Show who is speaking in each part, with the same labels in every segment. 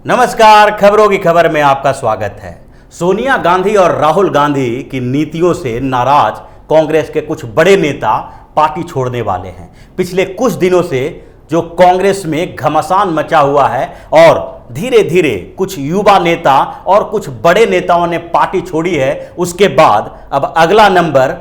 Speaker 1: नमस्कार, खबरों की खबर में आपका स्वागत है। सोनिया गांधी और राहुल गांधी की नीतियों से नाराज कांग्रेस के कुछ बड़े नेता पार्टी छोड़ने वाले हैं। पिछले कुछ दिनों से जो कांग्रेस में घमासान मचा हुआ है और धीरे धीरे कुछ युवा नेता और कुछ बड़े नेताओं ने पार्टी छोड़ी है, उसके बाद अब अगला नंबर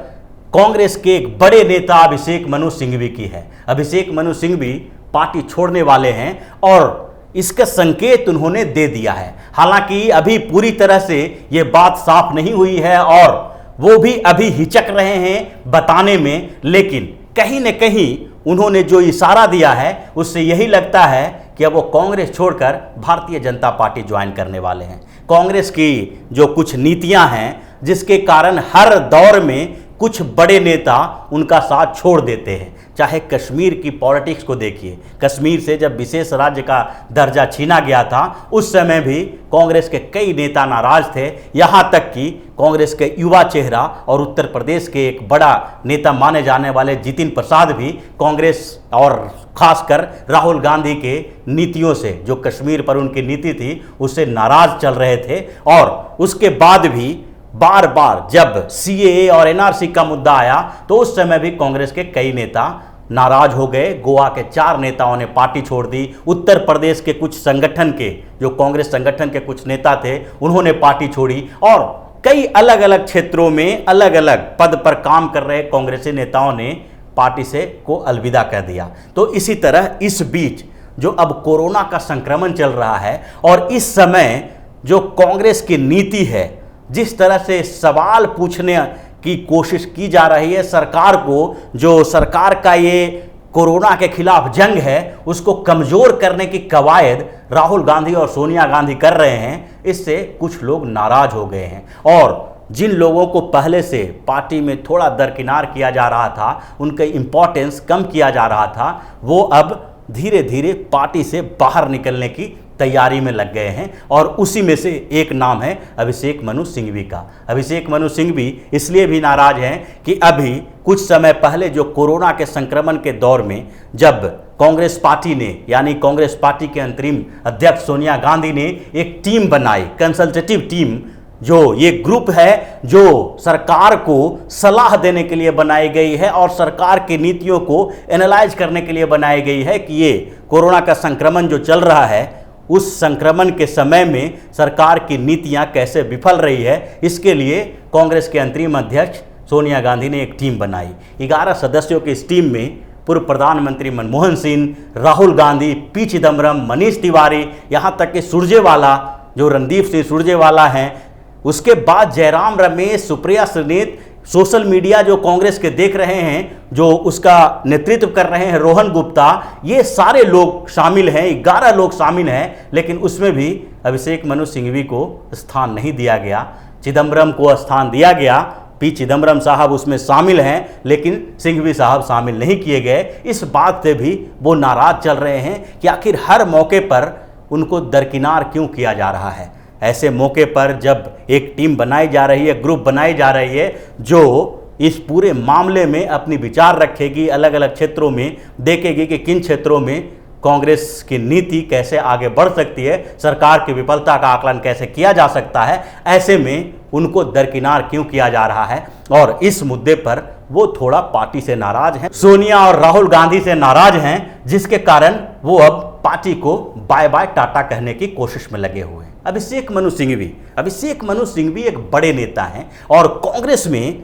Speaker 1: कांग्रेस के एक बड़े नेता अभिषेक मनु सिंघवी की है। अभिषेक मनु सिंघवी पार्टी छोड़ने वाले हैं और इसका संकेत उन्होंने दे दिया है। हालांकि अभी पूरी तरह से ये बात साफ नहीं हुई है और वो भी अभी हिचक रहे हैं बताने में, लेकिन कहीं न कहीं उन्होंने जो इशारा दिया है उससे यही लगता है कि अब वो कांग्रेस छोड़कर भारतीय जनता पार्टी ज्वाइन करने वाले हैं। कांग्रेस की जो कुछ नीतियां हैं जिसके कारण हर दौर में कुछ बड़े नेता उनका साथ छोड़ देते हैं। चाहे कश्मीर की पॉलिटिक्स को देखिए, कश्मीर से जब विशेष राज्य का दर्जा छीना गया था उस समय भी कांग्रेस के कई नेता नाराज थे। यहाँ तक कि कांग्रेस के युवा चेहरा और उत्तर प्रदेश के एक बड़ा नेता माने जाने वाले जितिन प्रसाद भी कांग्रेस और खासकर राहुल गांधी के नीतियों से, जो कश्मीर पर उनकी नीति थी, उससे नाराज चल रहे थे। और उसके बाद भी बार बार जब सीएए और एनआरसी का मुद्दा आया तो उस समय भी कांग्रेस के कई नेता नाराज हो गए। गोवा के 4 नेताओं ने पार्टी छोड़ दी। उत्तर प्रदेश के कुछ संगठन के, जो कांग्रेस संगठन के कुछ नेता थे, उन्होंने पार्टी छोड़ी और कई अलग अलग क्षेत्रों में अलग अलग पद पर काम कर रहे कांग्रेसी नेताओं ने पार्टी से को अलविदा कर दिया। तो इसी तरह इस बीच जो अब कोरोना का संक्रमण चल रहा है और इस समय जो कांग्रेस की नीति है, जिस तरह से सवाल पूछने की कोशिश की जा रही है सरकार को, जो सरकार का ये कोरोना के खिलाफ जंग है उसको कमजोर करने की कवायद राहुल गांधी और सोनिया गांधी कर रहे हैं, इससे कुछ लोग नाराज हो गए हैं। और जिन लोगों को पहले से पार्टी में थोड़ा दरकिनार किया जा रहा था, उनका इंपॉर्टेंस कम किया जा रहा था, वो अब धीरे धीरे पार्टी से बाहर निकलने की तैयारी में लग गए हैं। और उसी में से एक नाम है अभिषेक मनु सिंघवी का। अभिषेक मनु सिंघवी इसलिए भी नाराज हैं कि अभी कुछ समय पहले जो कोरोना के संक्रमण के दौर में जब कांग्रेस पार्टी ने, यानी कांग्रेस पार्टी के अंतरिम अध्यक्ष सोनिया गांधी ने एक टीम बनाई, कंसल्टेटिव टीम, जो ये ग्रुप है जो सरकार को सलाह देने के लिए बनाई गई है और सरकार की नीतियों को एनालाइज करने के लिए बनाई गई है कि ये कोरोना का संक्रमण जो चल रहा है उस संक्रमण के समय में सरकार की नीतियां कैसे विफल रही है, इसके लिए कांग्रेस के अंतरिम अध्यक्ष सोनिया गांधी ने एक टीम बनाई। 11 सदस्यों की इस टीम में पूर्व प्रधानमंत्री मनमोहन सिंह, राहुल गांधी, पी चिदम्बरम, मनीष तिवारी, यहाँ तक कि सुरजेवाला, जो रणदीप सिंह सुरजेवाला हैं, उसके बाद जयराम रमेश, सुप्रिया सुनीत, सोशल मीडिया जो कांग्रेस के देख रहे हैं, जो उसका नेतृत्व कर रहे हैं रोहन गुप्ता, ये सारे लोग शामिल हैं, 11 लोग शामिल हैं। लेकिन उसमें भी अभिषेक मनु सिंघवी को स्थान नहीं दिया गया, चिदम्बरम को स्थान दिया गया। पी चिदम्बरम साहब उसमें शामिल हैं लेकिन सिंघवी साहब शामिल नहीं किए गए। इस बात से भी वो नाराज चल रहे हैं कि आखिर हर मौके पर उनको दरकिनार क्यों किया जा रहा है। ऐसे मौके पर जब एक टीम बनाई जा रही है, ग्रुप बनाई जा रही है जो इस पूरे मामले में अपनी विचार रखेगी, अलग अलग क्षेत्रों में देखेगी कि किन क्षेत्रों में कांग्रेस की नीति कैसे आगे बढ़ सकती है, सरकार की विफलता का आकलन कैसे किया जा सकता है, ऐसे में उनको दरकिनार क्यों किया जा रहा है। और इस मुद्दे पर वो थोड़ा पार्टी से नाराज हैं, सोनिया और राहुल गांधी से नाराज हैं, जिसके कारण वो अब पार्टी को बाय बाय टाटा कहने की कोशिश में लगे हुए हैं। अभिषेक मनु सिंघवी एक बड़े नेता हैं और कांग्रेस में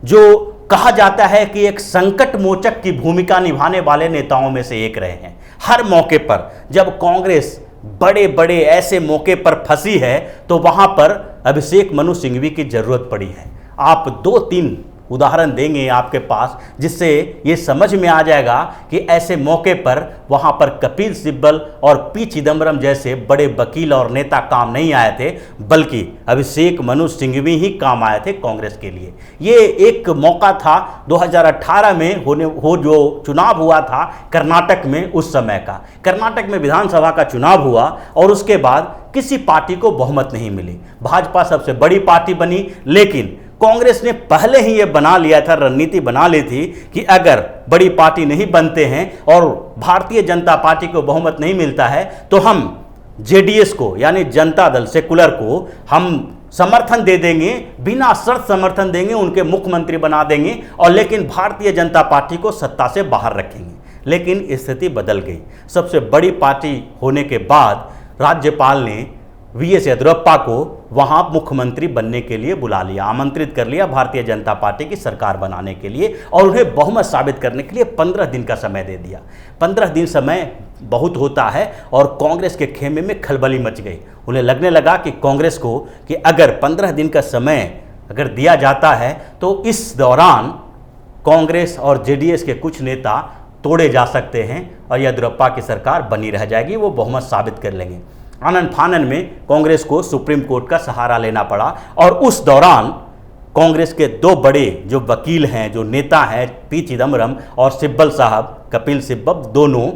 Speaker 1: जो कहा जाता है कि एक संकट मोचक की भूमिका निभाने वाले नेताओं में से एक रहे हैं। हर मौके पर जब कांग्रेस बड़े बड़े ऐसे मौके पर फंसी है तो वहां पर अभिषेक मनु सिंघवी की जरूरत पड़ी है। आप 2-3 उदाहरण देंगे आपके पास, जिससे ये समझ में आ जाएगा कि ऐसे मौके पर वहाँ पर कपिल सिब्बल और पी चिदम्बरम जैसे बड़े वकील और नेता काम नहीं आए थे, बल्कि अभिषेक मनु सिंघवी ही काम आए थे कांग्रेस के लिए। ये एक मौका था 2018 में जो चुनाव हुआ था कर्नाटक में, उस समय का कर्नाटक में विधानसभा का चुनाव हुआ और उसके बाद किसी पार्टी को बहुमत नहीं मिली। भाजपा सबसे बड़ी पार्टी बनी, लेकिन कांग्रेस ने पहले ही ये बना लिया था, रणनीति बना ली थी कि अगर बड़ी पार्टी नहीं बनते हैं और भारतीय जनता पार्टी को बहुमत नहीं मिलता है तो हम जेडीएस को यानी जनता दल सेकुलर को हम समर्थन दे देंगे, बिना शर्त समर्थन देंगे, उनके मुख्यमंत्री बना देंगे और लेकिन भारतीय जनता पार्टी को सत्ता से बाहर रखेंगे। लेकिन स्थिति बदल गई। सबसे बड़ी पार्टी होने के बाद राज्यपाल ने वीएस येदियुरप्पा को वहां मुख्यमंत्री बनने के लिए बुला लिया, आमंत्रित कर लिया भारतीय जनता पार्टी की सरकार बनाने के लिए और उन्हें बहुमत साबित करने के लिए 15 दिन का समय दे दिया। 15 दिन समय बहुत होता है और कांग्रेस के खेमे में खलबली मच गई। उन्हें लगने लगा कि कांग्रेस को कि अगर 15 दिन का समय अगर दिया जाता है तो इस दौरान कांग्रेस और जेडीएस के कुछ नेता तोड़े जा सकते हैं और येदियुरप्पा की सरकार बनी रह जाएगी, वो बहुमत साबित कर लेंगे। आनन फानन में कांग्रेस को सुप्रीम कोर्ट का सहारा लेना पड़ा और उस दौरान कांग्रेस के दो बड़े जो वकील हैं, जो नेता हैं, पी चिदम्बरम और सिब्बल साहब, कपिल सिब्बल, दोनों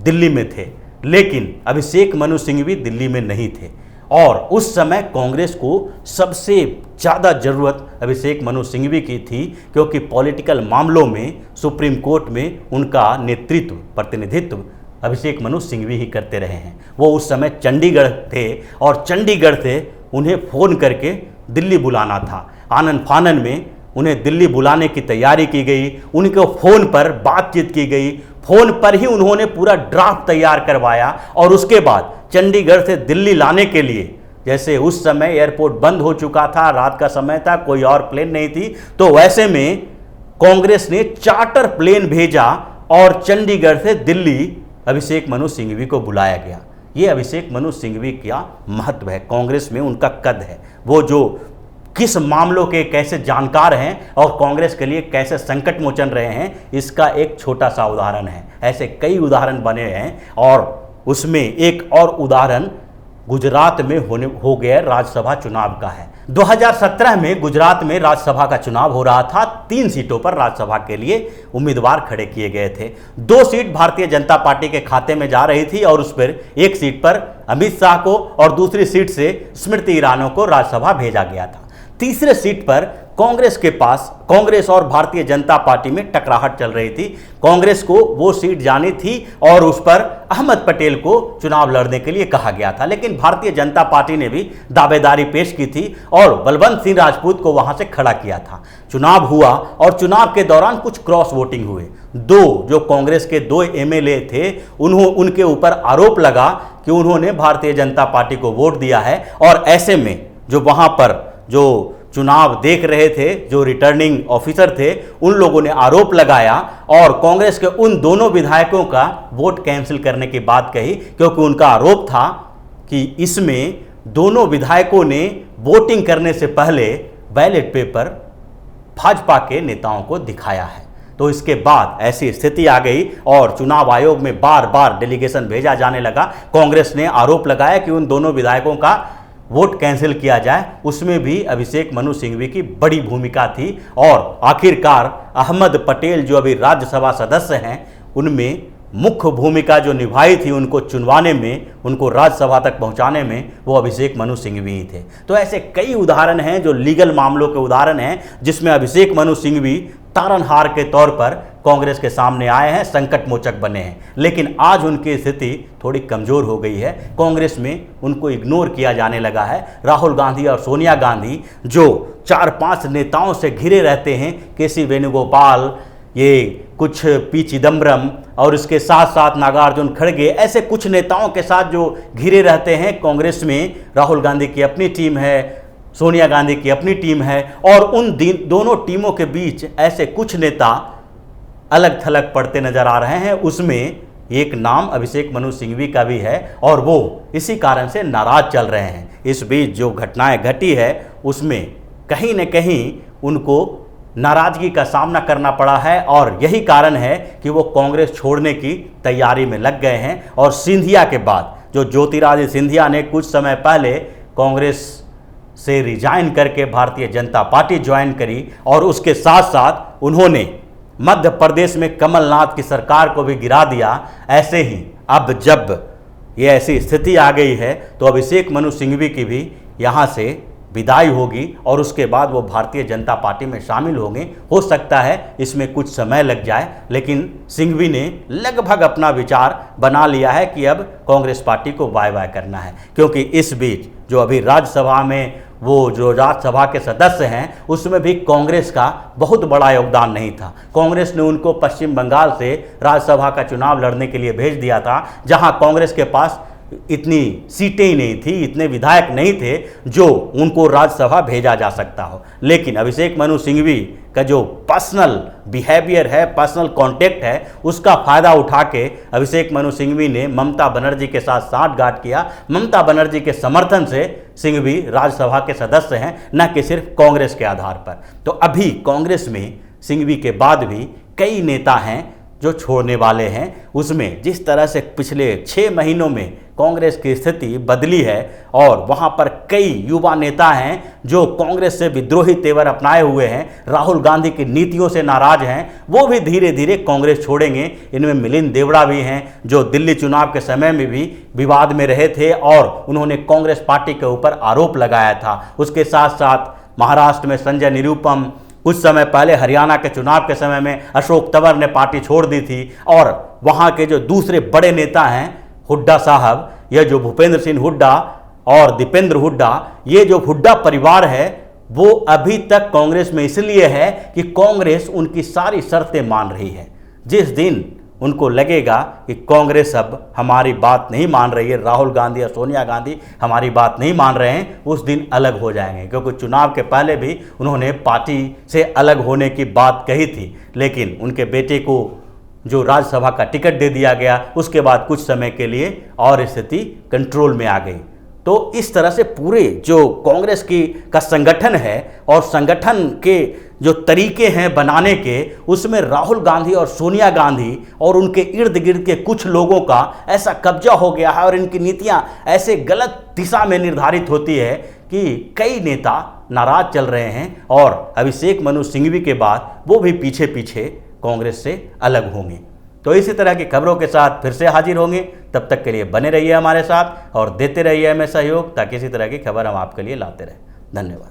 Speaker 1: दिल्ली में थे, लेकिन अभिषेक मनु सिंघवी दिल्ली में नहीं थे। और उस समय कांग्रेस को सबसे ज़्यादा ज़रूरत अभिषेक मनु सिंघवी की थी, क्योंकि पॉलिटिकल मामलों में सुप्रीम कोर्ट में उनका नेतृत्व, प्रतिनिधित्व अभिषेक मनु सिंघवी ही करते रहे हैं। वो उस समय चंडीगढ़ थे और चंडीगढ़ से उन्हें फ़ोन करके दिल्ली बुलाना था। आनन फानन में उन्हें दिल्ली बुलाने की तैयारी की गई, उनको फ़ोन पर बातचीत की गई, फ़ोन पर ही उन्होंने पूरा ड्राफ्ट तैयार करवाया और उसके बाद चंडीगढ़ से दिल्ली लाने के लिए, जैसे उस समय एयरपोर्ट बंद हो चुका था, रात का समय था, कोई और प्लेन नहीं थी, तो वैसे में कांग्रेस ने चार्टर प्लेन भेजा और चंडीगढ़ से दिल्ली अभिषेक मनु सिंघवी को बुलाया गया। ये अभिषेक मनु सिंघवी का महत्व है, कांग्रेस में उनका कद है, वो जो किस मामलों के कैसे जानकार हैं और कांग्रेस के लिए कैसे संकट मोचन रहे हैं, इसका एक छोटा सा उदाहरण है। ऐसे कई उदाहरण बने हैं और उसमें एक और उदाहरण गुजरात में हो गया राज्यसभा चुनाव का है। 2017 में गुजरात में राज्यसभा का चुनाव हो रहा था। 3 सीटों पर राज्यसभा के लिए उम्मीदवार खड़े किए गए थे। 2 सीट भारतीय जनता पार्टी के खाते में जा रही थी और उस पर एक सीट पर अमित शाह को और दूसरी सीट से स्मृति ईरानी को राज्यसभा भेजा गया था। तीसरे सीट पर कांग्रेस और भारतीय जनता पार्टी में टकराहट चल रही थी। कांग्रेस को वो सीट जानी थी और उस पर अहमद पटेल को चुनाव लड़ने के लिए कहा गया था, लेकिन भारतीय जनता पार्टी ने भी दावेदारी पेश की थी और बलवंत सिंह राजपूत को वहां से खड़ा किया था। चुनाव हुआ और चुनाव के दौरान कुछ क्रॉस वोटिंग हुए। जो कांग्रेस के 2 एमएलए थे, उनके ऊपर आरोप लगा कि उन्होंने भारतीय जनता पार्टी को वोट दिया है और ऐसे में जो वहां पर जो चुनाव देख रहे थे, जो रिटर्निंग ऑफिसर थे, उन लोगों ने आरोप लगाया और कांग्रेस के उन दोनों विधायकों का वोट कैंसिल करने की बात कही, क्योंकि उनका आरोप था कि इसमें दोनों विधायकों ने वोटिंग करने से पहले बैलेट पेपर भाजपा के नेताओं को दिखाया है। तो इसके बाद ऐसी स्थिति आ गई और चुनाव आयोग में बार बार डेलीगेशन भेजा जाने लगा। कांग्रेस ने आरोप लगाया कि उन दोनों विधायकों का वोट कैंसिल किया जाए। उसमें भी अभिषेक मनु सिंघवी की बड़ी भूमिका थी और आखिरकार अहमद पटेल जो अभी राज्यसभा सदस्य हैं, उनमें मुख्य भूमिका जो निभाई थी उनको चुनवाने में, उनको राज्यसभा तक पहुंचाने में, वो अभिषेक मनु सिंघवी ही थे। तो ऐसे कई उदाहरण हैं जो लीगल मामलों के उदाहरण हैं जिसमें अभिषेक मनु सिंघवी तारनहार के तौर पर कांग्रेस के सामने आए हैं, संकट मोचक बने हैं। लेकिन आज उनकी स्थिति थोड़ी कमज़ोर हो गई है, कांग्रेस में उनको इग्नोर किया जाने लगा है। राहुल गांधी और सोनिया गांधी जो 4-5 नेताओं से घिरे रहते हैं, केसी वेणुगोपाल, ये कुछ पी चिदम्बरम और इसके साथ साथ नागार्जुन खड़गे, ऐसे कुछ नेताओं के साथ जो घिरे रहते हैं कांग्रेस में। राहुल गांधी की अपनी टीम है, सोनिया गांधी की अपनी टीम है और उन दोनों टीमों के बीच ऐसे कुछ नेता अलग थलग पड़ते नजर आ रहे हैं। उसमें एक नाम अभिषेक मनु सिंघवी का भी है और वो इसी कारण से नाराज चल रहे हैं। इस बीच जो घटनाएं घटी है उसमें कहीं न कहीं उनको नाराजगी का सामना करना पड़ा है और यही कारण है कि वो कांग्रेस छोड़ने की तैयारी में लग गए हैं। और सिंधिया के बाद जो ज्योतिरादित्य सिंधिया ने कुछ समय पहले कांग्रेस से रिजाइन करके भारतीय जनता पार्टी ज्वाइन करी और उसके साथ साथ उन्होंने मध्य प्रदेश में कमलनाथ की सरकार को भी गिरा दिया। ऐसे ही अब जब ये ऐसी स्थिति आ गई है तो अभिषेक मनु सिंघवी की भी यहाँ से विदाई होगी और उसके बाद वो भारतीय जनता पार्टी में शामिल होंगे। हो सकता है इसमें कुछ समय लग जाए, लेकिन सिंघवी ने लगभग अपना विचार बना लिया है कि अब कांग्रेस पार्टी को बाय बाय करना है, क्योंकि इस बीच जो अभी राज्यसभा में वो जो राज्यसभा के सदस्य हैं उसमें भी कांग्रेस का बहुत बड़ा योगदान नहीं था। कांग्रेस ने उनको पश्चिम बंगाल से राज्यसभा का चुनाव लड़ने के लिए भेज दिया था, जहां कांग्रेस के पास इतनी सीटें ही नहीं थी, इतने विधायक नहीं थे जो उनको राज्यसभा भेजा जा सकता हो। लेकिन अभिषेक मनु सिंघवी का जो पर्सनल बिहेवियर है, पर्सनल कॉन्टेक्ट है, उसका फ़ायदा उठा के अभिषेक मनु सिंघवी ने ममता बनर्जी के साथ साठगांठ किया। ममता बनर्जी के समर्थन से सिंघवी राज्यसभा के सदस्य हैं, न कि सिर्फ कांग्रेस के आधार पर। तो अभी कांग्रेस में सिंघवी के बाद भी कई नेता हैं जो छोड़ने वाले हैं। उसमें जिस तरह से पिछले 6 महीनों में कांग्रेस की स्थिति बदली है और वहां पर कई युवा नेता हैं जो कांग्रेस से विद्रोही तेवर अपनाए हुए हैं, राहुल गांधी की नीतियों से नाराज हैं, वो भी धीरे धीरे कांग्रेस छोड़ेंगे। इनमें मिलिंद देवड़ा भी हैं जो दिल्ली चुनाव के समय में भी विवाद में रहे थे और उन्होंने कांग्रेस पार्टी के ऊपर आरोप लगाया था। उसके साथ साथ महाराष्ट्र में संजय निरुपम, कुछ समय पहले हरियाणा के चुनाव के समय में अशोक तंवर ने पार्टी छोड़ दी थी। और वहाँ के जो दूसरे बड़े नेता हैं हुड्डा साहब, यह जो भूपेंद्र सिंह हुड्डा और दीपेंद्र हुड्डा, ये जो हुड्डा परिवार है वो अभी तक कांग्रेस में इसलिए है कि कांग्रेस उनकी सारी शर्तें मान रही है। जिस दिन उनको लगेगा कि कांग्रेस अब हमारी बात नहीं मान रही है, राहुल गांधी और सोनिया गांधी हमारी बात नहीं मान रहे हैं, उस दिन अलग हो जाएंगे। क्योंकि चुनाव के पहले भी उन्होंने पार्टी से अलग होने की बात कही थी, लेकिन उनके बेटे को जो राज्यसभा का टिकट दे दिया गया, उसके बाद कुछ समय के लिए और स्थिति कंट्रोल में आ गई। तो इस तरह से पूरे जो कांग्रेस का संगठन है और संगठन के जो तरीके हैं बनाने के, उसमें राहुल गांधी और सोनिया गांधी और उनके इर्द गिर्द के कुछ लोगों का ऐसा कब्जा हो गया है और इनकी नीतियां ऐसे गलत दिशा में निर्धारित होती है कि कई नेता नाराज चल रहे हैं और अभिषेक मनु सिंघवी के बाद वो भी पीछे पीछे कांग्रेस से अलग होंगे। तो इसी तरह की खबरों के साथ फिर से हाजिर होंगे। तब तक के लिए बने रहिए हमारे साथ और देते रहिए हमें सहयोग, ताकि इसी तरह की खबर हम आपके लिए लाते रहें। धन्यवाद।